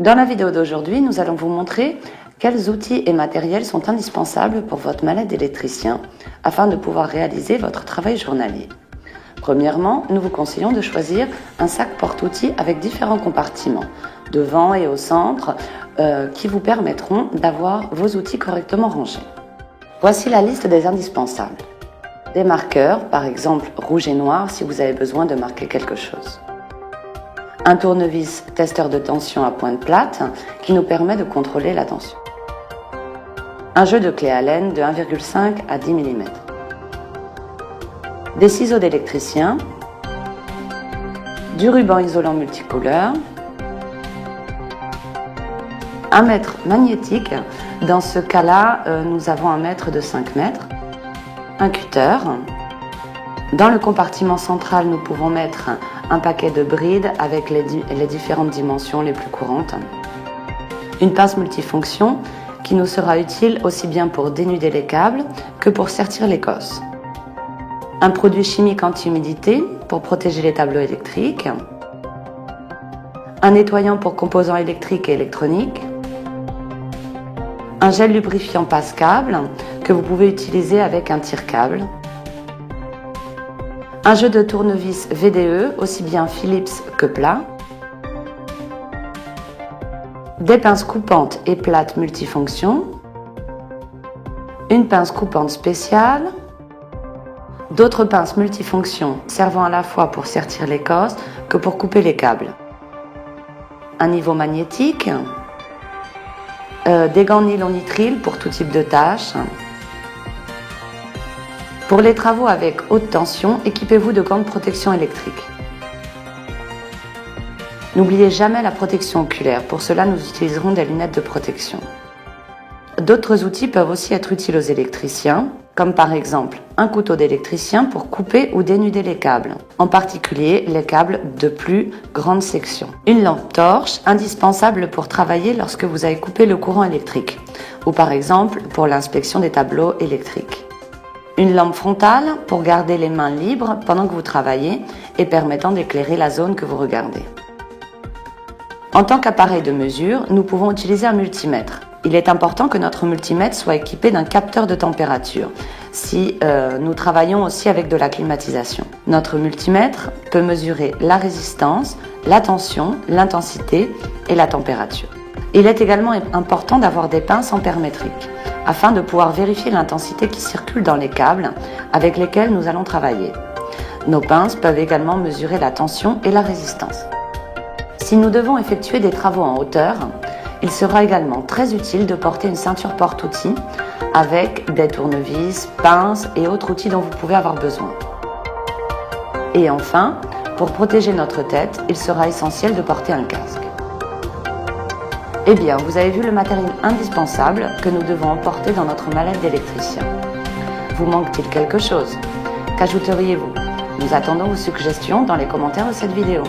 Dans la vidéo d'aujourd'hui, nous allons vous montrer quels outils et matériels sont indispensables pour votre malade d'électricien afin de pouvoir réaliser votre travail journalier. Premièrement, nous vous conseillons de choisir un sac porte-outils avec différents compartiments, devant et au centre, qui vous permettront d'avoir vos outils correctement rangés. Voici la liste des indispensables. Des marqueurs, par exemple rouge et noir si vous avez besoin de marquer quelque chose. Un tournevis testeur de tension à pointe plate qui nous permet de contrôler la tension. Un jeu de clé Allen de 1,5 à 10 mm. Des ciseaux d'électricien. Du ruban isolant multicouleur. Un mètre magnétique. Dans ce cas-là, nous avons un mètre de 5 mètres. Un cutter. Dans le compartiment central, nous pouvons mettre un paquet de brides avec les différentes dimensions les plus courantes. Une pince multifonction qui nous sera utile aussi bien pour dénuder les câbles que pour sertir les cosses. Un produit chimique anti-humidité pour protéger les tableaux électriques. Un nettoyant pour composants électriques et électroniques. Un gel lubrifiant passe-câble que vous pouvez utiliser avec un tire-câble. Un jeu de tournevis VDE, aussi bien Philips que plat. Des pinces coupantes et plates multifonctions. Une pince coupante spéciale. D'autres pinces multifonctions servant à la fois pour sertir les cosses que pour couper les câbles. Un niveau magnétique. Des gants nylon nitrile pour tout type de tâches. Pour les travaux avec haute tension, équipez-vous de gants de protection électrique. N'oubliez jamais la protection oculaire. Pour cela, nous utiliserons des lunettes de protection. D'autres outils peuvent aussi être utiles aux électriciens, comme par exemple un couteau d'électricien pour couper ou dénuder les câbles, en particulier les câbles de plus grande section. Une lampe torche, indispensable pour travailler lorsque vous avez coupé le courant électrique, ou par exemple pour l'inspection des tableaux électriques. Une lampe frontale pour garder les mains libres pendant que vous travaillez et permettant d'éclairer la zone que vous regardez. En tant qu'appareil de mesure, nous pouvons utiliser un multimètre. Il est important que notre multimètre soit équipé d'un capteur de température si nous travaillons aussi avec de la climatisation. Notre multimètre peut mesurer la résistance, la tension, l'intensité et la température. Il est également important d'avoir des pinces ampères-métriques afin de pouvoir vérifier l'intensité qui circule dans les câbles avec lesquels nous allons travailler. Nos pinces peuvent également mesurer la tension et la résistance. Si nous devons effectuer des travaux en hauteur, il sera également très utile de porter une ceinture porte-outils avec des tournevis, pinces et autres outils dont vous pouvez avoir besoin. Et enfin, pour protéger notre tête, il sera essentiel de porter un casque. Eh bien, vous avez vu le matériel indispensable que nous devons emporter dans notre mallette d'électricien. Vous manque-t-il quelque chose? Qu'ajouteriez-vous? Nous attendons vos suggestions dans les commentaires de cette vidéo.